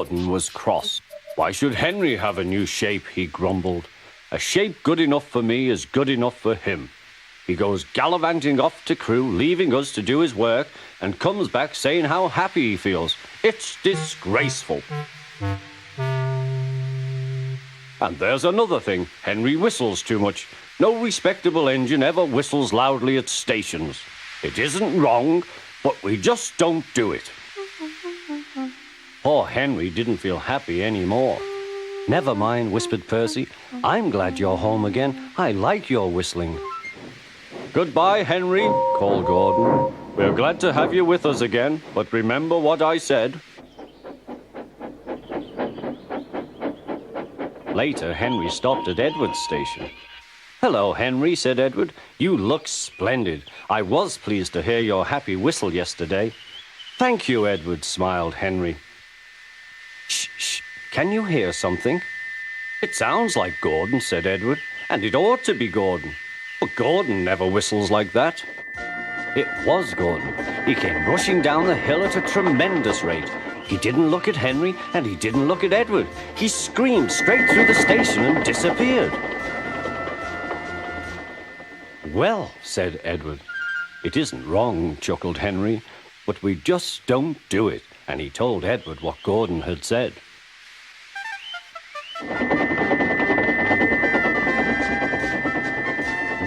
Gordon was cross. Why should Henry have a new shape, he grumbled. A shape good enough for me is good enough for him. He goes gallivanting off to Crewe, leaving us to do his work, and comes back saying how happy he feels. It's disgraceful. And there's another thing. Henry whistles too much. No respectable engine ever whistles loudly at stations. It isn't wrong, but we just don't do it. Poor Henry didn't feel happy anymore. Never mind, whispered Percy. I'm glad you're home again. I like your whistling. Goodbye, Henry, called Gordon. We're glad to have you with us again, but remember what I said. Later, Henry stopped at Edward's station. Hello, Henry, said Edward. You look splendid. I was pleased to hear your happy whistle yesterday. Thank you, Edward, smiled Henry. Shh, shh. Can you hear something? It sounds like Gordon, said Edward, and it ought to be Gordon. But Gordon never whistles like that. It was Gordon. He came rushing down the hill at a tremendous rate. He didn't look at Henry, and he didn't look at Edward. He screamed straight through the station and disappeared. Well, said Edward. It isn't wrong, chuckled Henry, but we just don't do it. And he told Edward what Gordon had said.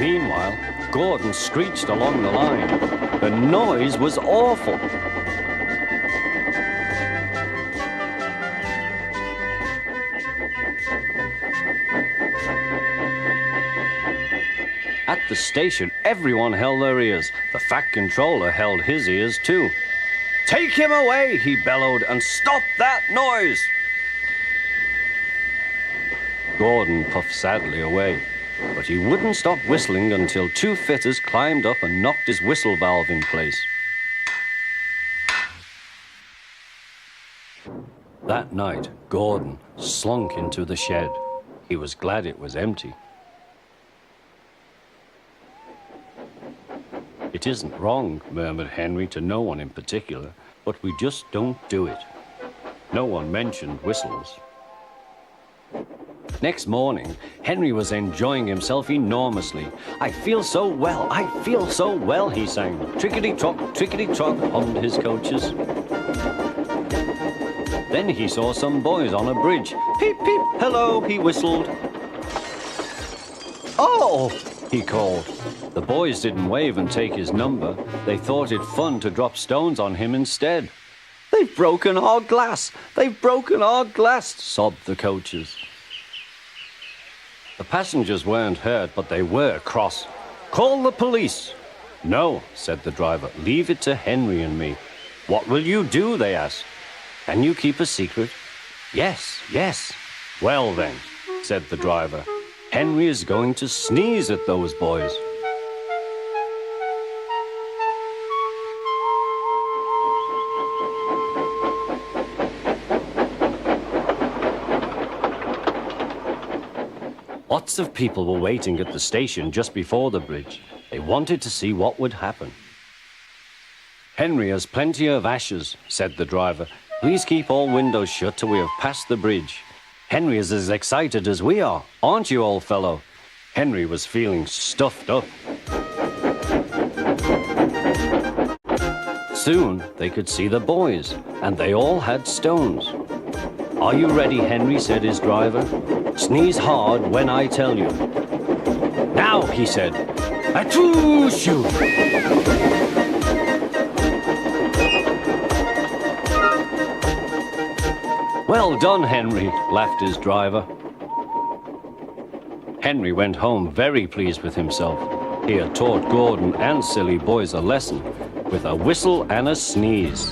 Meanwhile, Gordon screeched along the line. The noise was awful. At the station, everyone held their ears. The Fat Controller held his ears too. Take him away, he bellowed, and stop that noise! Gordon puffed sadly away, but he wouldn't stop whistling until two fitters climbed up and knocked his whistle valve in place. That night, Gordon slunk into the shed. He was glad it was empty. It isn't wrong, murmured Henry to no one in particular, but we just don't do it. No one mentioned whistles. Next morning, Henry was enjoying himself enormously. I feel so well, he sang. Trickety-trock, hummed his coaches. Then he saw some boys on a bridge. Peep, peep, hello, he whistled. Oh, he called. The boys didn't wave and take his number. They thought it fun to drop stones on him instead. They've broken our glass! They've broken our glass! Sobbed the coaches. The passengers weren't hurt, but they were cross. Call the police! No, said the driver. Leave it to Henry and me. What will you do? They asked. Can you keep a secret? Yes, yes. Well then, said the driver. Henry is going to sneeze at those boys. Lots of people were waiting at the station just before the bridge. They wanted to see what would happen. Henry has plenty of ashes, said the driver. Please keep all windows shut till we have passed the bridge. Henry is as excited as we are, aren't you, old fellow? Henry was feeling stuffed up. Soon they could see the boys, and they all had stones. Are you ready, Henry? Said his driver. Sneeze hard when I tell you. Now, he said. Achoo, shoo! Well done, Henry, laughed his driver. Henry went home very pleased with himself. He had taught Gordon and silly boys a lesson with a whistle and a sneeze.